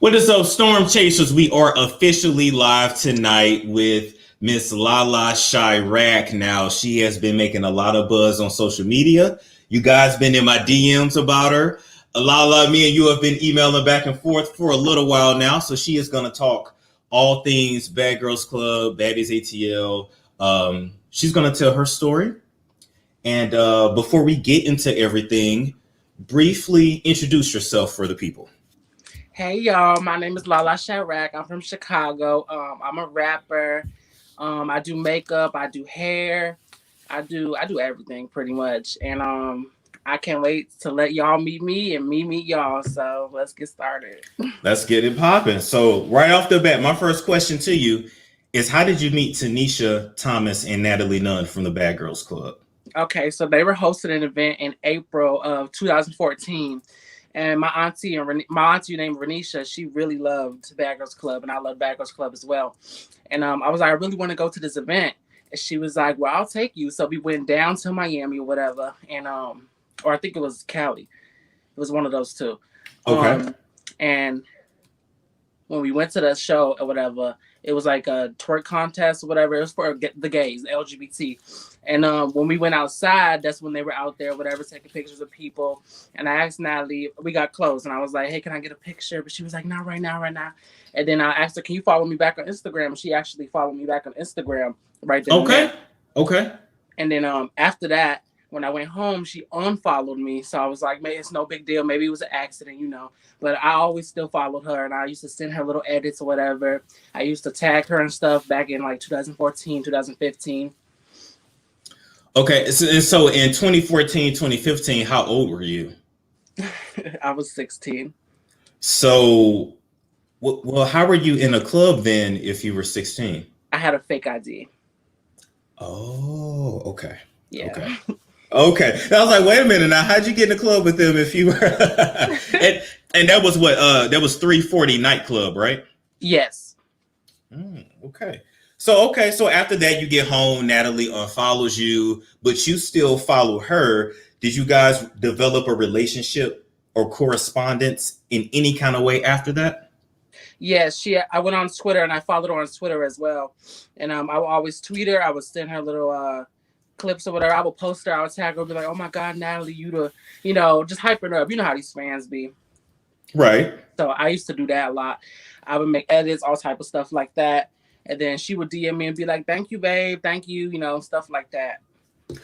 What is up, Storm Chasers? We are officially live tonight with Miss LaLaChiraq. Now, she has been making a lot of buzz on social media. You guys been in my DMs about her. Lala, me and you have been emailing back and forth for a little while now. So she is going to talk all things Bad Girls Club, Baddies ATL. She's going to tell her story. And before we get into everything, briefly introduce yourself for the people. Hey y'all, my name is LaLaChiraq. I'm from Chicago. I'm a rapper. I do makeup, I do hair, I do everything pretty much. And I can't wait to let y'all meet me and me meet y'all. So let's get started. Let's get it popping. So right off the bat, my first question to you is, how did you meet Tanisha Thomas and Natalie Nunn from the Bad Girls Club? Okay, so they were hosting an event in April of 2014. And my auntie named Renisha, she really loved Bad Girls Club, and I love Bad Girls Club as well. And I was like, I really want to go to this event. And she was like, well, I'll take you. So we went down to Miami or whatever. And or I think it was Cali. It was one of those two. Okay. And when we went to the show or whatever, it was like a twerk contest or whatever. It was for the gays, LGBT. And when we went outside, that's when they were out there, whatever, taking pictures of people. And I asked Natalie, we got close, and I was like, hey, can I get a picture? But she was like, not right now. And then I asked her, can you follow me back on Instagram? And she actually followed me back on Instagram right there. Okay. And then after that, when I went home, she unfollowed me. So I was like, maybe it's no big deal. Maybe it was an accident, you know. But I always still followed her, and I used to send her little edits or whatever. I used to tag her and stuff back in like 2014, 2015. Okay, so in 2014, 2015, how old were you? I was 16. So, well, how were you in a club then if you were 16? I had a fake ID. Oh, okay. Yeah. Okay. I was like, wait a minute now, how'd you get in the club with them if you were... and that was what? That was 340 nightclub, right? Yes. Okay. So after that, you get home, Natalie unfollows you, but you still follow her. Did you guys develop a relationship or correspondence in any kind of way after that? Yes, I went on Twitter, and I followed her on Twitter as well. And I would always tweet her. I would send her little clips or whatever. I would post her. I would tag her, be like, oh my God, Natalie, just hyping her up. You know how these fans be. Right. So I used to do that a lot. I would make edits, all type of stuff like that. And then she would DM me and be like, thank you, babe. Thank you. Stuff like that.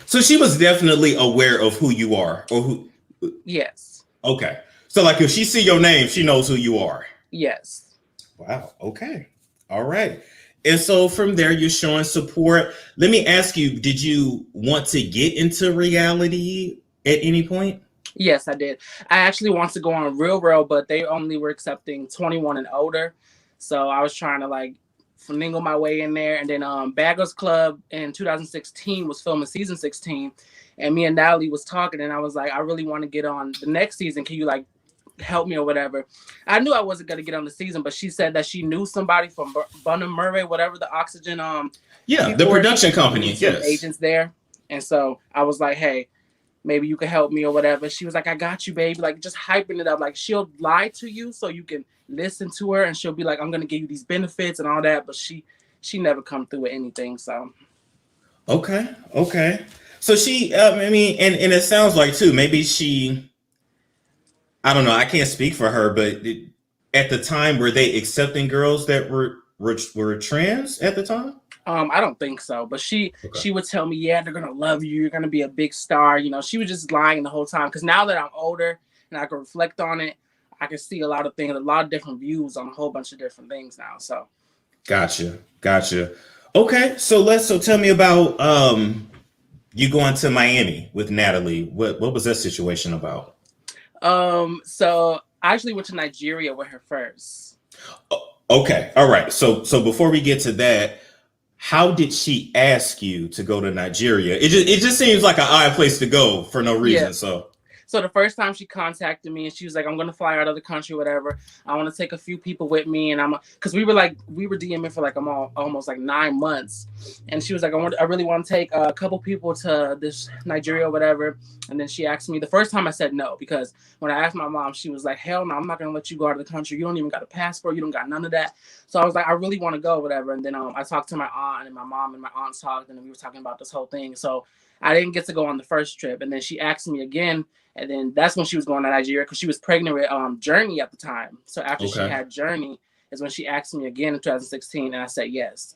So she was definitely aware of who you are or who. Yes. Okay. So like if she see your name, she knows who you are. Yes. Wow. Okay. All right. And so from there, you're showing support. Let me ask you, did you want to get into reality at any point? Yes, I did. I actually wanted to go on Real, but they only were accepting 21 and older. So I was trying to finagle my way in there. And then Bad Girls Club in 2016 was filming season 16. And me and Natalie was talking, and I was like, I really want to get on the next season. Can you help me or whatever? I knew I wasn't going to get on the season, but she said that she knew somebody from Monroe, whatever the oxygen. The production company. Yes. Agents there. And so I was like, hey, maybe you can help me or whatever. She was like, I got you, baby. Just hyping it up. She'll lie to you so you can listen to her, and she'll be like, I'm going to give you these benefits and all that. But she never come through with anything. So. Okay. So she, and it sounds like too, maybe she, I don't know, I can't speak for her, but at the time, were they accepting girls that were trans at the time? I don't think so, but she would tell me, yeah, they're gonna love you. You're gonna be a big star. She was just lying the whole time. Because now that I'm older and I can reflect on it, I can see a lot of things, a lot of different views on a whole bunch of different things now. So, gotcha. Okay, so tell me about you going to Miami with Natalie. What was that situation about? So I actually went to Nigeria with her first. Okay, all right. So before we get to that, how did she ask you to go to Nigeria? It just seems like an odd place to go for no reason. Yeah. So the first time she contacted me and she was like, I'm going to fly out of the country, whatever. I want to take a few people with me. And because we were DMing for like almost like 9 months. And she was like, I really want to take a couple people to this Nigeria or whatever. And then she asked me the first time I said no, because when I asked my mom, she was like, hell no, I'm not going to let you go out of the country. You don't even got a passport. You don't got none of that. So I was like, I really want to go, whatever. And then I talked to my aunt and my mom and my aunt talked, and then we were talking about this whole thing. So I didn't get to go on the first trip. And then she asked me again. And then that's when she was going to Nigeria, because she was pregnant with Journey at the time. So after she had Journey is when she asked me again in 2016, and I said yes.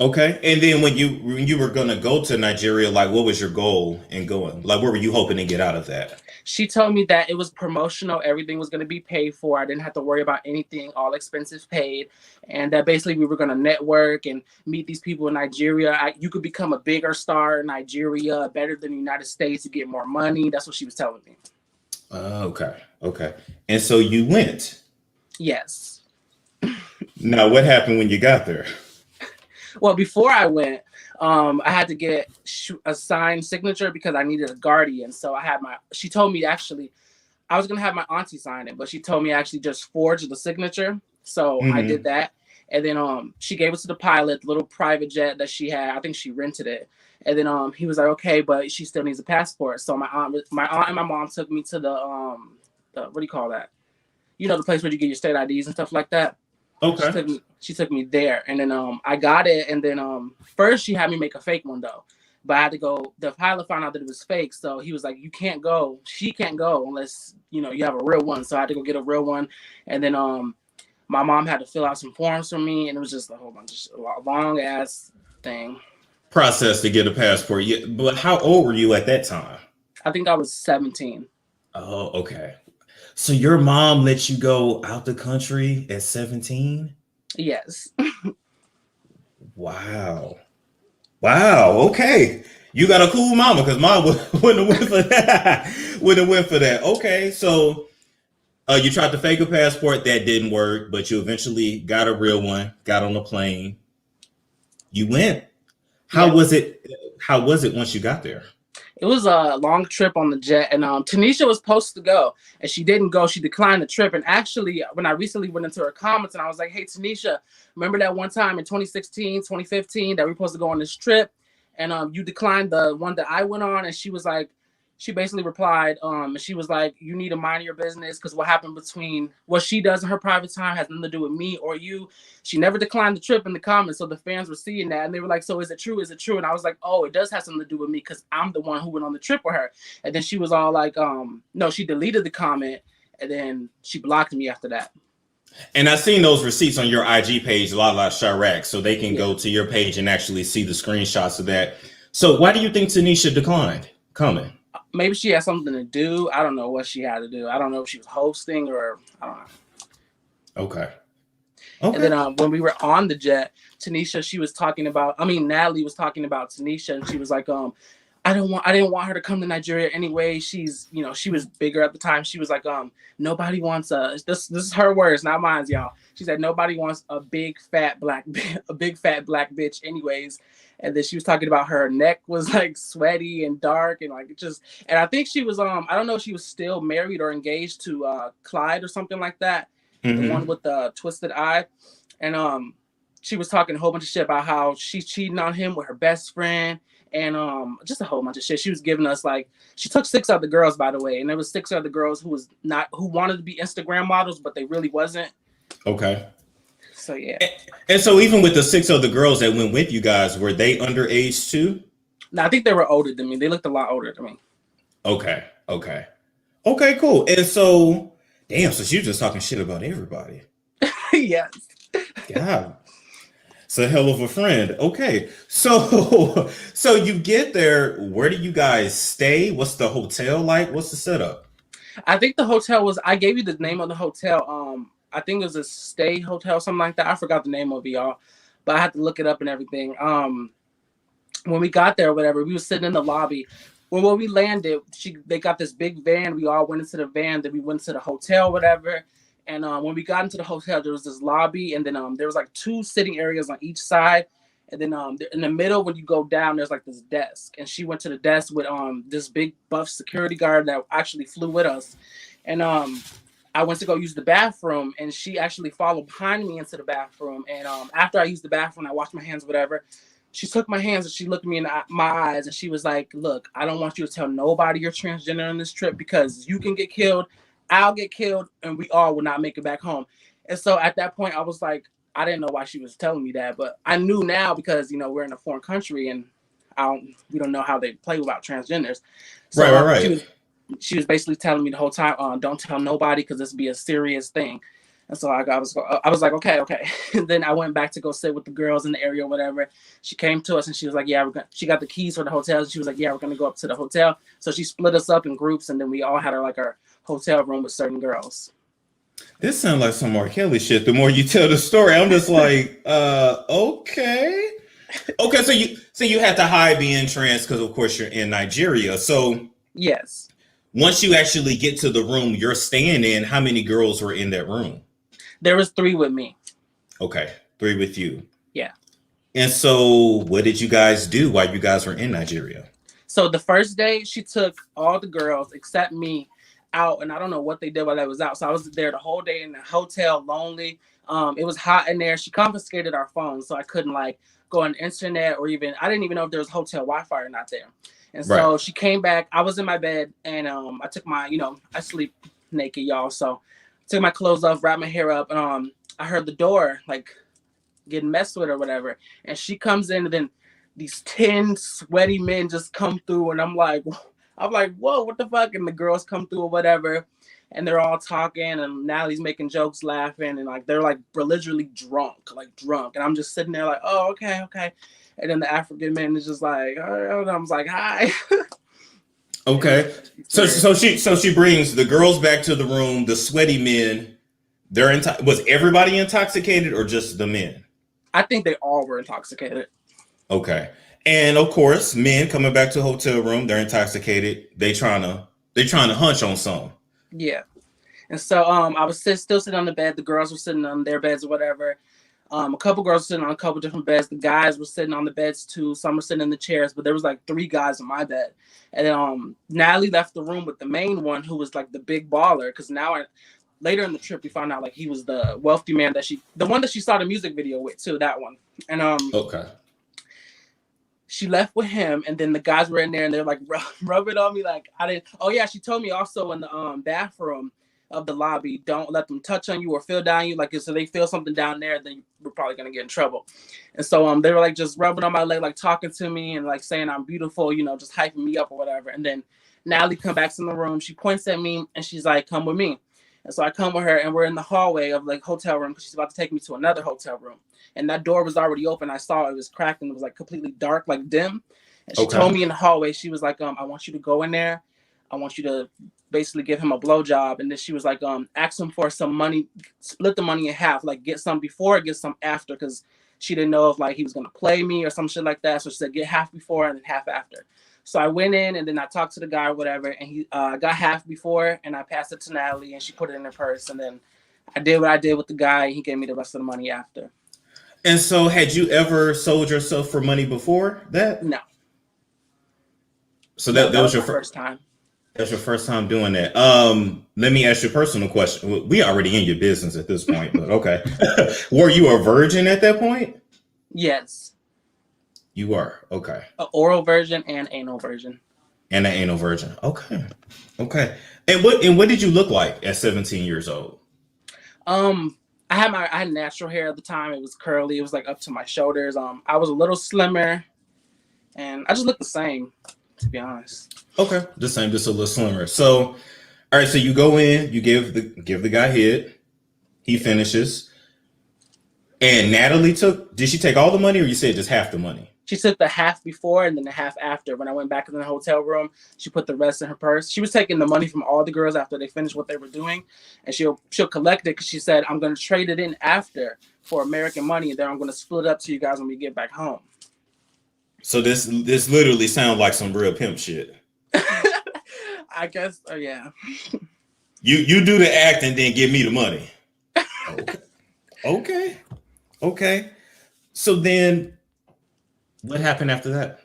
Okay. And then when you were going to go to Nigeria, like, what was your goal in going? Like, what were you hoping to get out of that? She told me that it was promotional. Everything was going to be paid for. I didn't have to worry about anything. All expenses paid. And that basically we were going to network and meet these people in Nigeria. You could become a bigger star in Nigeria, better than the United States, to get more money. That's what she was telling me. Okay. Okay. And so you went? Yes. Now, what happened when you got there? Well, before I went, I had to get a signed signature because I needed a guardian. So she told me actually, I was going to have my auntie sign it, but she told me actually just forge the signature. So I did that. And then she gave it to the pilot, the little private jet that she had. I think she rented it. And then he was like, okay, but she still needs a passport. So my aunt and my mom took me to the what do you call that? You know, the place where you get your state IDs and stuff like that. Okay. She took me there, and then I got it, and then first she had me make a fake one though, but I had to go. The pilot found out that it was fake, so he was like, "You can't go. She can't go unless you have a real one." So I had to go get a real one, and then my mom had to fill out some forms for me, and it was just a whole bunch of long ass thing. Process to get a passport. Yeah, but how old were you at that time? I think I was 17. Oh, okay. So your mom let you go out the country at 17? Yes. Wow. Okay. You got a cool mama, because mom wouldn't have went for that. Wouldn't have went for that. Okay. So you tried to fake a passport. That didn't work, but you eventually got a real one, got on the plane. You went. How was it? How was it once you got there? It was a long trip on the jet, and Tanisha was supposed to go, and she didn't go. She declined the trip. And actually, when I recently went into her comments, and I was like, hey, Tanisha, remember that one time in 2016, 2015 that we were supposed to go on this trip, and you declined the one that I went on? And she was like, she basically replied, and she was like, you need to mind your business, because what happened between what she does in her private time has nothing to do with me or you. She never declined the trip in the comments, so the fans were seeing that, and they were like, so is it true? Is it true? And I was like, oh, it does have something to do with me, because I'm the one who went on the trip with her. And then she was all like, no, she deleted the comment, and then she blocked me after that. And I've seen those receipts on your IG page, LaLaChiraq, so they can go to your page and actually see the screenshots of that. So why do you think Tanisha declined coming? Maybe she had something to do. I don't know what she had to do. I don't know if she was hosting or I don't know. Okay. And then when we were on the jet, Tanisha, Natalie was talking about Tanisha, and she was like, I didn't want her to come to Nigeria anyway. She's, she was bigger at the time. She was like, nobody wants this is her words, not mine, y'all. She said nobody wants a big fat black bitch anyways. And then she was talking about her neck was like sweaty and dark and like and I think she was I don't know if she was still married or engaged to Clyde or something like that. The one with the twisted eye. And she was talking a whole bunch of shit about how she's cheating on him with her best friend, and just a whole bunch of shit. She was giving us she took 6 other girls, by the way, and there was 6 other girls who wanted to be Instagram models, but they really wasn't. Okay. So yeah. And so even with the 6 other girls that went with you guys, were they underage too? No, I think they were older than me. They looked a lot older than me. Okay, cool. And so, damn, so she was just talking shit about everybody. Yes. God. It's a hell of a friend. Okay. So you get there. Where do you guys stay? What's the hotel like? What's the setup? I think the hotel was, I gave you the name of the hotel. I think it was a stay hotel, something like that. I forgot the name of it, y'all, but I had to look it up and everything. When we got there or whatever, we were sitting in the lobby. When we landed, they got this big van. We all went into the van. Then we went to the hotel, whatever. And when we got into the hotel, there was this lobby, and then there was 2 sitting areas on each side. And then in the middle, when you go down, there's like this desk. And she went to the desk with this big buff security guard that actually flew with us. And I went to go use the bathroom, and she actually followed behind me into the bathroom. And after I used the bathroom, I washed my hands, whatever. She took my hands and she looked me in my eyes, and she was like, "Look, I don't want you to tell nobody you're transgender on this trip, because you can get killed, I'll get killed, and we all will not make it back home." And so at that point, I was like, I didn't know why she was telling me that, but I knew now, because we're in a foreign country and we don't know how they play about transgenders. So right. She was basically telling me the whole time, don't tell nobody, because this be a serious thing. And so I was like, okay. And then I went back to go sit with the girls in the area or whatever. She came to us and she was like, she got the keys for the hotel. She was like, yeah, we're going to go up to the hotel. So she split us up in groups, and then we all had our hotel room with certain girls. This sounds like some R. Kelly shit. The more you tell the story, I'm just like, okay. So you had to hide being trans because, of course, you're in Nigeria. So yes. Once you actually get to the room you're staying in, how many girls were in that room? There was 3 with me. Okay, 3 with you. Yeah. And so what did you guys do while you guys were in Nigeria? So the first day, she took all the girls except me out, and I don't know what they did while I was out. So I was there the whole day in the hotel, lonely. It was hot in there. She confiscated our phones, so I couldn't go on the internet, or I didn't even know if there was hotel Wi-Fi or not there. And so She came back. I was in my bed, and I took my, I sleep naked, y'all. So I took my clothes off, wrapped my hair up, and I heard the door getting messed with or whatever. And she comes in, and then these 10 sweaty men just come through, and I'm like, whoa, what the fuck? And the girls come through or whatever, and they're all talking, and Natalie's making jokes, laughing, and they're literally drunk. And I'm just sitting there like, oh, okay. And then the African man is just like, oh, and I was like, hi. Okay. So she brings the girls back to the room, the sweaty men. Was everybody intoxicated or just the men? I think they all were intoxicated. Okay. And of course, men coming back to the hotel room, they're intoxicated. They trying to hunch on something. Yeah. And so I was still sitting on the bed. The girls were sitting on their beds or whatever. A couple girls were sitting on a couple different beds. The guys were sitting on the beds too. Some were sitting in the chairs, but there was 3 guys in my bed. And then Natalie left the room with the main one, who was the big baller. Because later in the trip, we found out he was the wealthy man the one that she saw the music video with too. That one. And okay. She left with him, and then the guys were in there, and they're rubbing on me I didn't. Oh yeah, she told me also in the bathroom of the lobby, don't let them touch on you or feel down you. If they feel something down there, then we're probably gonna get in trouble. And so they were just rubbing on my leg, talking to me and saying I'm beautiful, just hyping me up or whatever. And then Natalie comes back in the room, she points at me and she's like, come with me. And so I come with her, and we're in the hallway of hotel room, because she's about to take me to another hotel room. And that door was already open. I saw it was cracked, and it was completely dark, dim. And she told me in the hallway, she was like, I want you to go in there. I want you to basically give him a blowjob. And then she was like, ask him for some money, split the money in half, get some before, get some after, because she didn't know if he was going to play me or some shit like that. So she said, get half before and then half after. So I went in, and then I talked to the guy or whatever, and he got half before, and I passed it to Natalie, and she put it in her purse. And then I did what I did with the guy, and he gave me the rest of the money after. And so had you ever sold yourself for money before that? No. So that was your first time. That's your first time doing that. Let me ask you a personal question. We already in your business at this point, but okay. Were you a virgin at that point? Yes. You were? Okay. An oral version and anal version. And an anal virgin. Okay. And what did you look like at 17 years old? I had natural hair at the time. It was curly. It was up to my shoulders. I was a little slimmer, and I just looked the same, to be honest. Okay, the same, just a little slimmer. So, all right. So you go in, you give the guy head. He finishes. And Natalie did she take all the money, or you said just half the money? She took the half before and then the half after. When I went back in the hotel room, she put the rest in her purse. She was taking the money from all the girls after they finished what they were doing, and she'll collect it, because she said, I'm going to trade it in after for American money, and then I'm going to split it up to you guys when we get back home. So this literally sounds like some real pimp shit. I guess, yeah. You do the act and then give me the money. Okay. So then, What happened after that?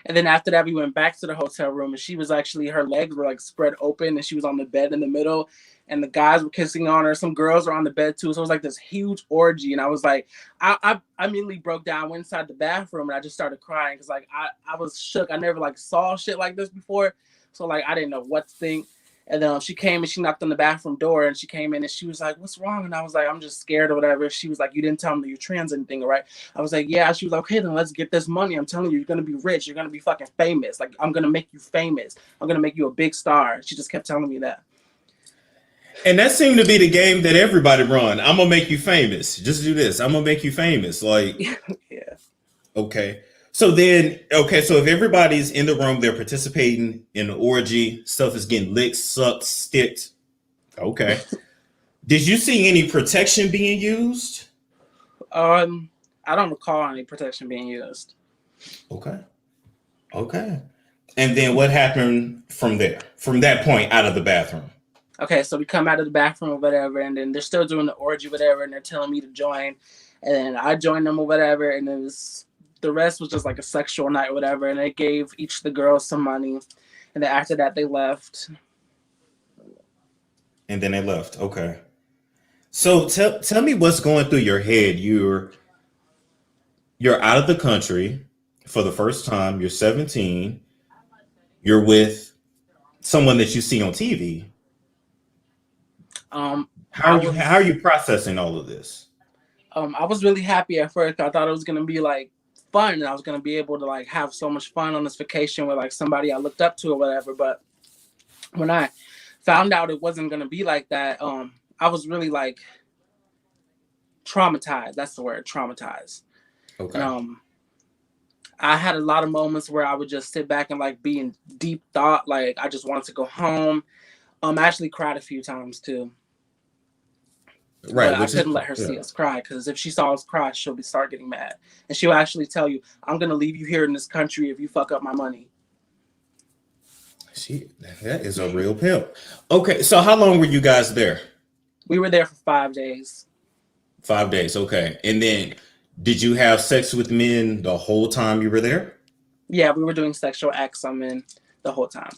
And then after that, we went back to the hotel room, and she was actually, her legs were like spread open, and she was on the bed in the middle, and the guys were kissing on her. Some girls were on the bed too. So it was like this huge orgy. And I was like, I immediately broke down, went inside the bathroom, and I just started crying because like I was shook. I never like saw shit like this before. So like I didn't know what to think. And then she came and she knocked on the bathroom door, and she came in and she was like, "What's wrong?" And I was like, "I'm just scared or whatever." She was like, "You didn't tell me that you're trans or anything, right?" I was like, "Yeah." She was like, "Okay, then let's get this money. I'm telling you, you're gonna be rich. You're gonna be fucking famous. Like I'm gonna make you famous. I'm gonna make you a big star." She just kept telling me that. And that seemed to be the game that everybody run. I'm gonna make you famous. Just do this. I'm gonna make you famous. Like, Yeah. okay. So then, okay, so if everybody's in the room, they're participating in the orgy, stuff is getting licked, sucked, sticked. Okay. Did you see any protection being used? I don't recall any protection being used. Okay. Okay. And then what happened from there? From that point out of the bathroom? Okay, so we come out of the bathroom or whatever, and then they're still doing the orgy, whatever, and they're telling me to join. And then I joined them or whatever, and it was, the rest was just like a sexual night or whatever, and they gave each of the girls some money. And then after that, they left. And then they left. Okay. So tell me what's going through your head. You're out of the country for the first time. You're 17. You're with someone that you see on TV. How are you processing all of this? I was really happy at first. I thought it was gonna be like fun, and I was gonna be able to like have so much fun on this vacation with like somebody I looked up to or whatever. But when I found out it wasn't gonna be like that, I was really like traumatized. That's the word, traumatized. Okay. And, I had a lot of moments where I would just sit back and like be in deep thought. Like I just wanted to go home. I actually cried a few times too. Right. But I couldn't let her see us cry, because if she saw us cry, she'll start getting mad. And she'll actually tell you, "I'm going to leave you here in this country if you fuck up my money." That is a real pimp. Okay. So how long were you guys there? We were there for 5 days. 5 days. Okay. And then did you have sex with men the whole time you were there? Yeah, we were doing sexual acts on men the whole time.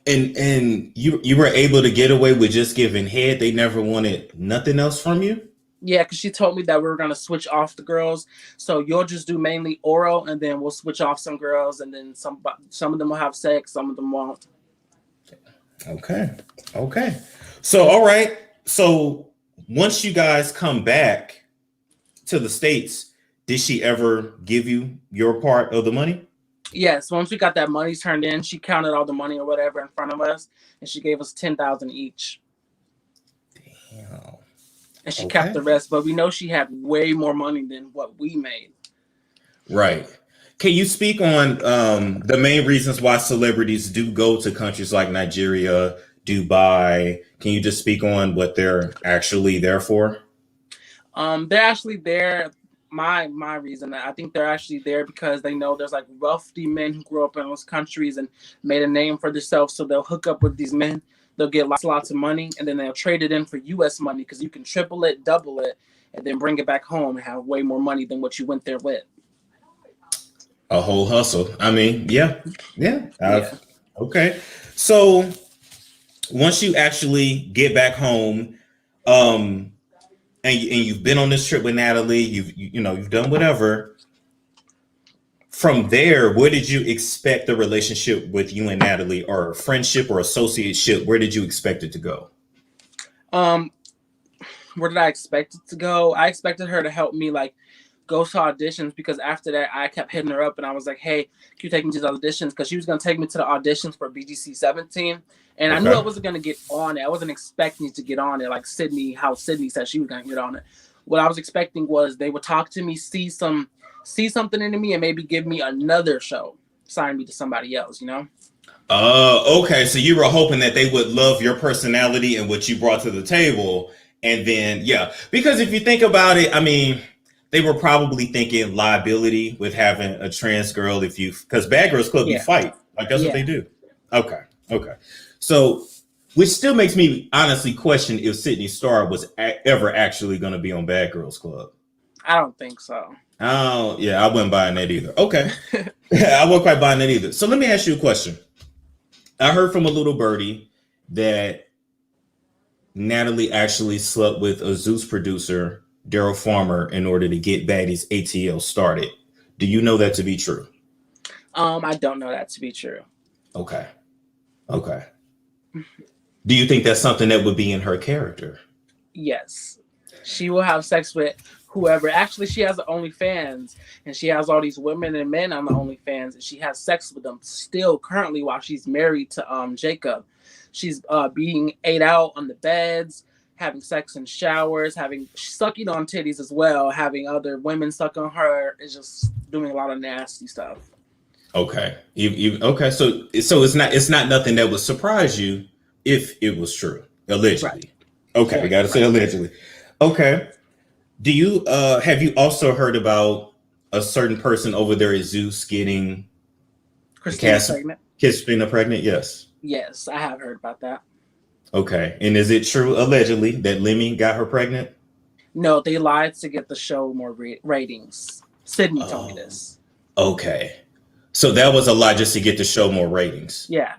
And you were able to get away with just giving head? They never wanted nothing else from you? Yeah, because she told me that we were going to switch off the girls. So you'll just do mainly oral, and then we'll switch off some girls, and then some of them will have sex, some of them won't. Okay. Okay. So, all right. So once you guys come back to the States, did she ever give you your part of the money? Yes. Once we got that money turned in, she counted all the money or whatever in front of us, and she gave us $10,000 each. Damn. And she kept the rest, but we know she had way more money than what we made. Right. Can you speak on the main reasons why celebrities do go to countries like Nigeria, Dubai? Can you just speak on what they're actually there for? They're actually there. My reason, I think they're actually there because they know there's like wealthy men who grew up in those countries and made a name for themselves. So they'll hook up with these men. They'll get lots of money, and then they'll trade it in for U.S. money, because you can triple it, double it, and then bring it back home and have way more money than what you went there with. A whole hustle. I mean, yeah. Okay. So once you actually get back home, and you've been on this trip with Natalie, you've done whatever. From there, where did you expect the relationship with you and Natalie, or friendship or associateship? Where did you expect it to go? Where did I expect it to go? I expected her to help me like go to auditions, because after that I kept hitting her up and I was like, "Hey, can you take me to the auditions?" Because she was gonna take me to the auditions for BGC 17, and I knew I wasn't gonna get on it. I wasn't expecting to get on it like Sydney, how Sydney said she was gonna get on it. What I was expecting was they would talk to me, see something into me, and maybe give me another show, sign me to somebody else, you know? Okay. So you were hoping that they would love your personality and what you brought to the table. And then, yeah, because if you think about it, I mean, they were probably thinking liability with having a trans girl, because Bad Girls Club, you fight. Like, that's what they do. Okay. So, which still makes me honestly question if Sydney Starr was ever actually going to be on Bad Girls Club. I don't think so. Oh, yeah, I wasn't buying that either. Okay. I wasn't quite buying that either. So let me ask you a question. I heard from a little birdie that Natalie actually slept with a Zeus producer, Daryl Farmer, in order to get Baddies ATL started. Do you know that to be true? I don't know that to be true. Okay. Okay. Do you think that's something that would be in her character? Yes. She will have sex with whoever. Actually, she has the OnlyFans, and she has all these women and men on the OnlyFans, and she has sex with them still currently while she's married to Jacob. She's being ate out on the beds, having sex in showers, having sucking on titties as well, having other women suck on her. Is just doing a lot of nasty stuff. Okay. Okay. So it's not nothing that would surprise you if it was true. Right. Allegedly. Okay, we gotta say allegedly. Okay. Do you have you also heard about a certain person over there at Zeus getting Christina pregnant? Yes. Yes, I have heard about that. Okay. And is it true allegedly that Lemmy got her pregnant? No, they lied to get the show more ratings. Sydney told me this. Okay. So that was a lie just to get the show more ratings. Yeah.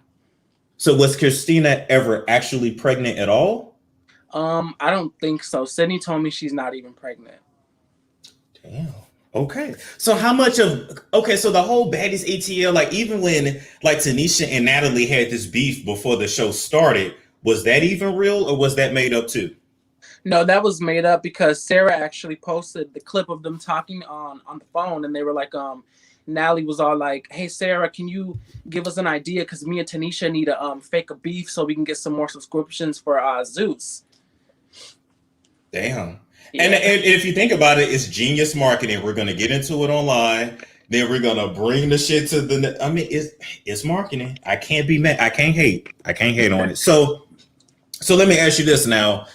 So was Christina ever actually pregnant at all? I don't think so. Sydney told me she's not even pregnant. Damn. Okay. So how much of so the whole Baddies ATL, like even when like Tanisha and Natalie had this beef before the show started, was that even real or was that made up too? No, that was made up because Sarah actually posted the clip of them talking on the phone, and they were like, Natalie was all like, "Hey Sarah, can you give us an idea? Because me and Tanisha need to fake a beef so we can get some more subscriptions for Zeus." Damn. Yeah. And if you think about it, it's genius marketing. We're gonna get into it online. Then we're gonna bring the shit to the. I mean, it's marketing. I can't be mad. I can't hate. On it. So let me ask you this now.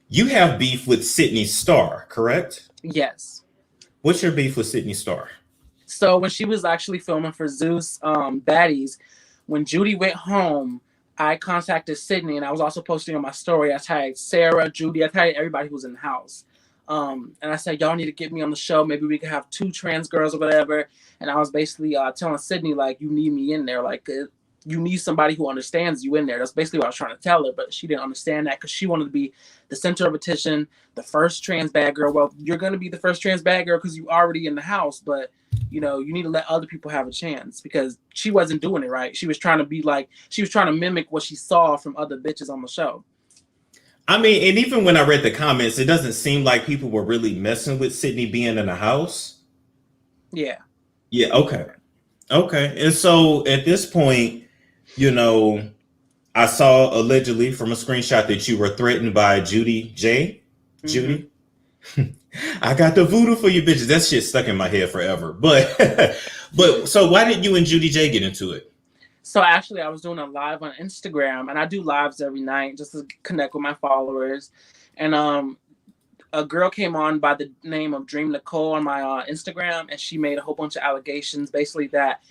You have beef with Sydney Starr, correct? Yes. What's your beef with Sydney Starr? So when she was actually filming for Zeus Baddies, when Judy went home, I contacted Sydney, and I was also posting on my story. I tagged Sarah, Judy, I tagged everybody who was in the house. And I said, y'all need to get me on the show. Maybe we could have 2 trans girls or whatever. And I was basically telling Sydney, like, you need me in there. Like, you need somebody who understands you in there. That's basically what I was trying to tell her, but she didn't understand that because she wanted to be the center of attention, the first trans bad girl. Well, you're going to be the first trans bad girl because you're already in the house, but you know, you need to let other people have a chance because she wasn't doing it right. She was trying to mimic what she saw from other bitches on the show. I mean, and even when I read the comments, it doesn't seem like people were really messing with Sydney being in the house. Yeah. Yeah. Okay. And so at this point, you know, I saw allegedly from a screenshot that you were threatened by Judy J. Mm-hmm. Judy. I got the voodoo for you bitches. That shit stuck in my head forever. But so why did you and Judy J get into it? So actually I was doing a live on Instagram, and I do lives every night just to connect with my followers. And a girl came on by the name of Dream Nicole on my Instagram, and she made a whole bunch of allegations basically that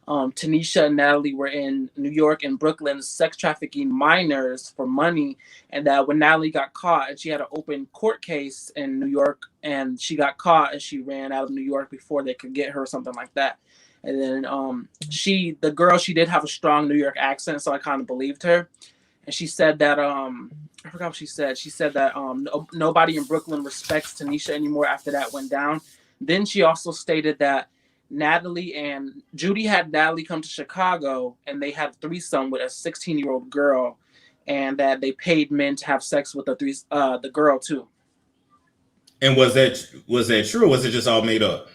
Tanisha and Natalie were in New York and Brooklyn sex trafficking minors for money, and that when Natalie got caught, and she had an open court case in New York, and she got caught and she ran out of New York before they could get her or something like that. And then the girl, she did have a strong New York accent, so I kind of believed her. And she said that I forgot what she said. She said that nobody in Brooklyn respects Tanisha anymore after that went down. Then she also stated that Natalie and Judy had Natalie come to Chicago, and they had a threesome with a 16-year-old girl, and that they paid men to have sex with the girl too. And was that true, or was it just all made up?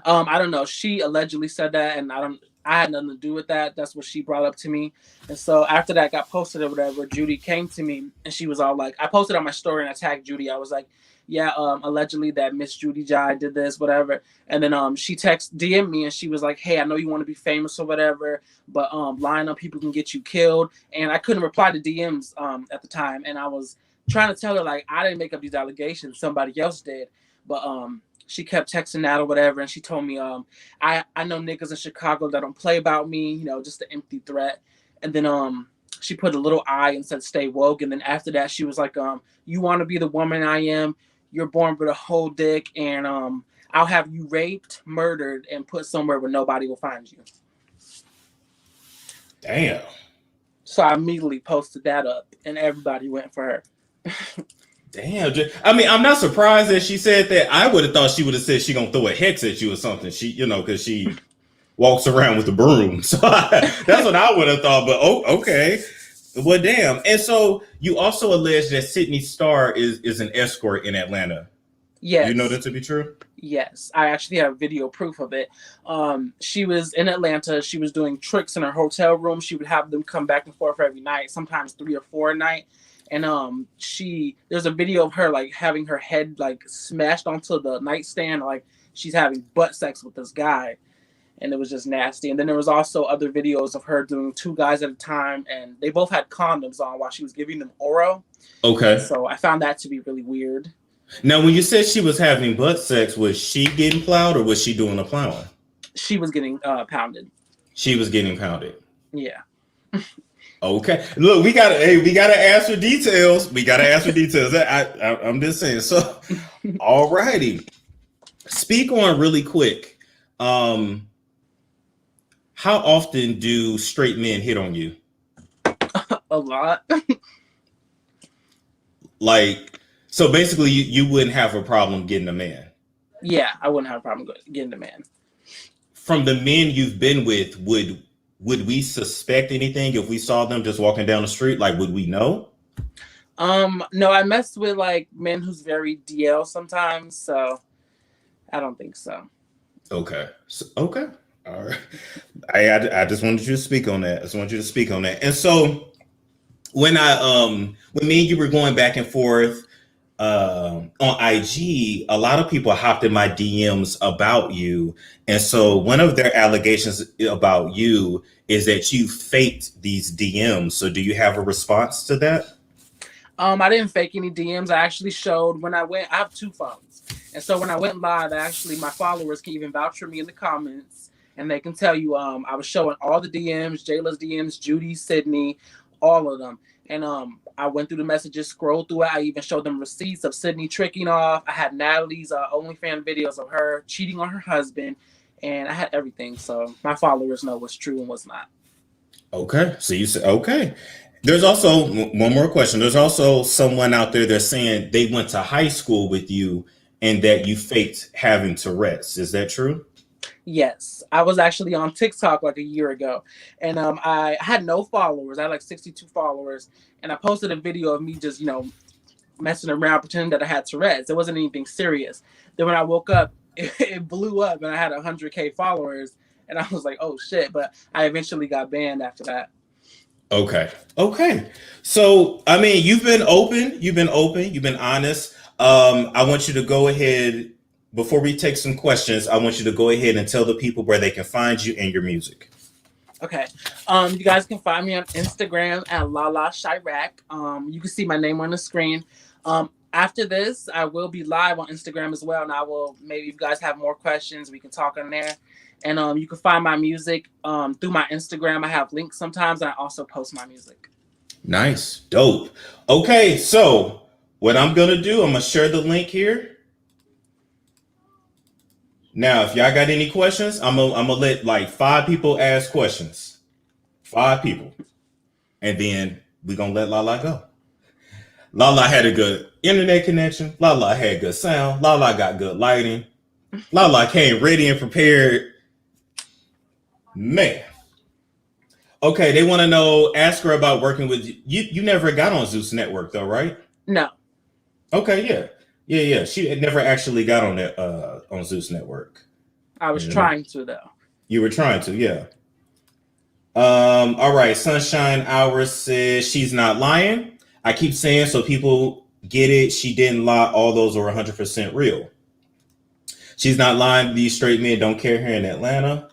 I don't know. She allegedly said that, and I had nothing to do with that. That's what she brought up to me. And so after that got posted or whatever, Judy came to me, and she was all like, I posted on my story and I tagged Judy. I was like, yeah, allegedly that Miss Judy Jai did this, whatever. And then she DM me, and she was like, hey, I know you want to be famous or whatever, but lying on people can get you killed. And I couldn't reply to DMs at the time. And I was trying to tell her, like, I didn't make up these allegations. Somebody else did. But she kept texting that or whatever. And she told me, I know niggas in Chicago that don't play about me, you know, just an empty threat. And then she put a little I and said, stay woke. And then after that, she was like, you want to be the woman I am? you're born with a whole dick, and I'll have you raped, murdered, and put somewhere where nobody will find you. Damn. So I immediately posted that up, and everybody went for her. Damn. I mean, I'm not surprised that she said that. I would have thought she would have said she gonna throw a hex at you or something. She, because she walks around with a broom. So that's what I would have thought. But okay. Well, damn. And so you also allege that Sydney Starr is an escort in Atlanta. Yes. Do you know that to be true? Yes, I actually have video proof of it. She was in Atlanta. She was doing tricks in her hotel room. She would have them come back and forth every night, sometimes 3 or 4 a night. And there's a video of her like having her head like smashed onto the nightstand, like she's having butt sex with this guy, and it was just nasty. And then there was also other videos of her doing 2 guys at a time, and they both had condoms on while she was giving them oral. Okay. So I found that to be really weird. Now, when you said she was having butt sex, was she getting plowed or was she doing the plowing? She was getting pounded. She was getting pounded. Yeah. Okay. Look, we gotta ask for details. We gotta ask for details. I'm just saying. So, all righty. Speak on really quick. How often do straight men hit on you? A lot. So basically, you wouldn't have a problem getting a man. Yeah, I wouldn't have a problem getting a man. From the men you've been with, would we suspect anything if we saw them just walking down the street? Like, would we know? No, I messed with like men who's very DL sometimes, so I don't think so. Okay. Okay. All right. I just wanted you to speak on that. And so when me and you were going back and forth on IG, a lot of people hopped in my DMs about you. And so one of their allegations about you is that you faked these DMs. So do you have a response to that? I didn't fake any DMs. I actually showed I have 2 phones. And so when I went live, my followers can even vouch for me in the comments, and they can tell you I was showing all the DMs, Jayla's DMs, Judy, Sydney, all of them. And I went through the messages, scrolled through it. I even showed them receipts of Sydney tricking off. I had Natalie's OnlyFans videos of her cheating on her husband, and I had everything. So my followers know what's true and what's not. Okay. So you said, okay. There's also one more question. There's also someone out there that's saying they went to high school with you and that you faked having Tourette's. Is that true? Yes, I was actually on TikTok like a year ago, and I had no followers. I had like 62 followers, and I posted a video of me just, messing around, pretending that I had Tourette's. It wasn't anything serious. Then when I woke up, it blew up, and I had 100K followers, and I was like, oh shit, but I eventually got banned after that. Okay. So, I mean, you've been open, you've been honest. I want you to go ahead. Before we take some questions, I want you to go ahead and tell the people where they can find you and your music. Okay. You guys can find me on Instagram at LaLaChiraq. You can see my name on the screen. After this, I will be live on Instagram as well, and I will, maybe if you guys have more questions, we can talk on there. And you can find my music through my Instagram. I have links sometimes, and I also post my music. Nice. Dope. Okay, so what I'm going to do, I'm going to share the link here. Now, if y'all got any questions, I'm gonna let like 5 people ask questions. 5 people. And then we're going to let Lala go. Lala had a good internet connection. Lala had good sound. Lala got good lighting. Lala came ready and prepared. Man. Okay, they want to know, ask her about working with you. You never got on Zeus Network though, right? No. Okay, yeah. She had never actually got on that on Zeus Network. I was trying to though. You were trying to, yeah. All right. Sunshine Hours says she's not lying. I keep saying so people get it. She didn't lie. All those are 100% real. She's not lying. These straight men don't care here in Atlanta.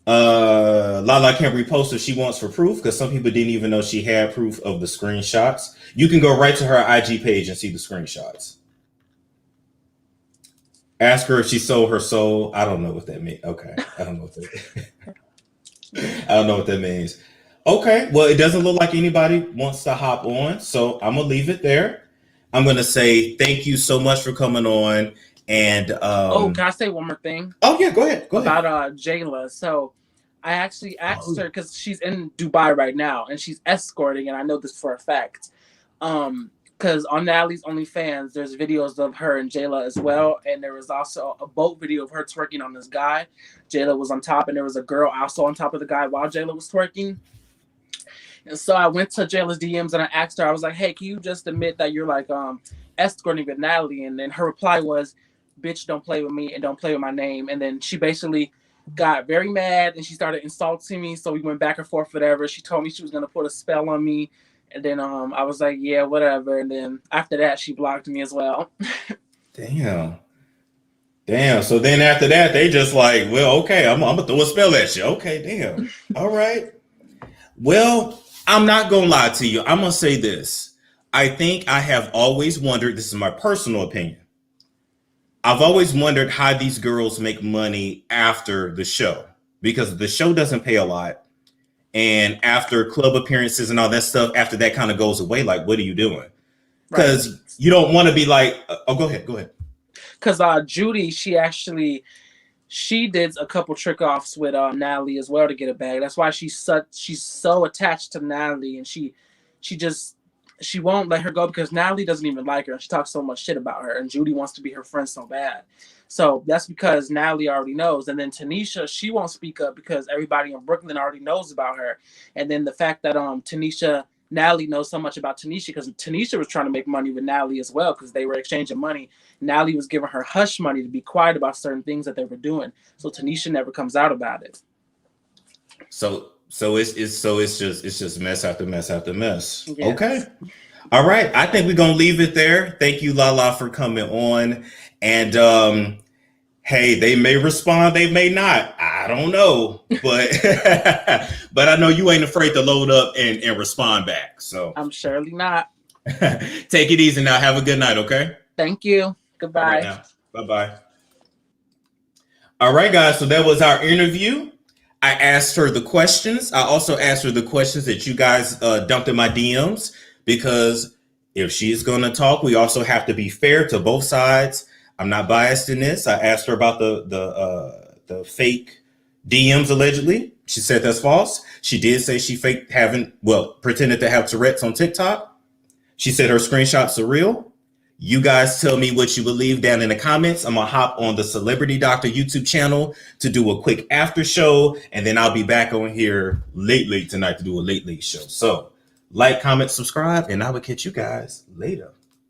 Lala can't repost if she wants for proof because some people didn't even know she had proof of the screenshots. You can go right to her IG page and see the screenshots. Ask her if she sold her soul. I don't know what that means. Okay. I don't know what that means. Okay. Well, it doesn't look like anybody wants to hop on, so I'm going to leave it there. I'm going to say thank you so much for coming on. And can I say one more thing? Oh yeah, go ahead. About Jayla. So I actually asked her because she's in Dubai right now and she's escorting, and I know this for a fact. Because on Natalie's OnlyFans, there's videos of her and Jayla as well, and there was also a boat video of her twerking on this guy. Jayla was on top, and there was a girl also on top of the guy while Jayla was twerking. And so I went to Jayla's DMs and I asked her, I was like, hey, can you just admit that you're like escorting with Natalie? And then her reply was, bitch, don't play with me and don't play with my name. And then she basically got very mad and she started insulting me. So we went back and forth, whatever. She told me she was going to put a spell on me. And then I was like, yeah, whatever. And then after that, she blocked me as well. Damn. So then after that, they just like, well, okay, I'm going to throw a spell at you. Okay, damn. All right. Well, I'm not going to lie to you. I'm going to say this. I think I have always wondered, this is my personal opinion. I've always wondered how these girls make money after the show, because the show doesn't pay a lot. And after club appearances and all that stuff, after that kind of goes away, like, what are you doing? Because you don't want to be like, oh, go ahead. Because Judy, she did a couple trick offs with Natalie as well to get a bag. That's why she's so attached to Natalie, and she won't let her go because Natalie doesn't even like her. She talks so much shit about her, and Judy wants to be her friend so bad. So that's because Natalie already knows. And then Tanisha, she won't speak up because everybody in Brooklyn already knows about her. And then the fact that Natalie knows so much about Tanisha because Tanisha was trying to make money with Natalie as well because they were exchanging money. Natalie was giving her hush money to be quiet about certain things that they were doing. So Tanisha never comes out about it. So it's just mess after mess after mess. Yes. Okay. All right. I think we're going to leave it there. Thank you, Lala, for coming on. And hey, they may respond, they may not. I don't know. But but I know you ain't afraid to load up and respond back. So I'm surely not. Take it easy now. Have a good night, okay? Thank you. Goodbye. Right, bye-bye. All right, guys. So that was our interview. I asked her the questions. I also asked her the questions that you guys dumped in my DMs, because if she's going to talk, we also have to be fair to both sides. I'm not biased in this. I asked her about the fake DMs allegedly. She said that's false. She did say she pretended to have Tourette's on TikTok. She said her screenshots are real. You guys tell me what you believe down in the comments. I'm going to hop on the Celebrity Doctor YouTube channel to do a quick after show. And then I'll be back on here late tonight to do a late show. So like, comment, subscribe, and I will catch you guys later.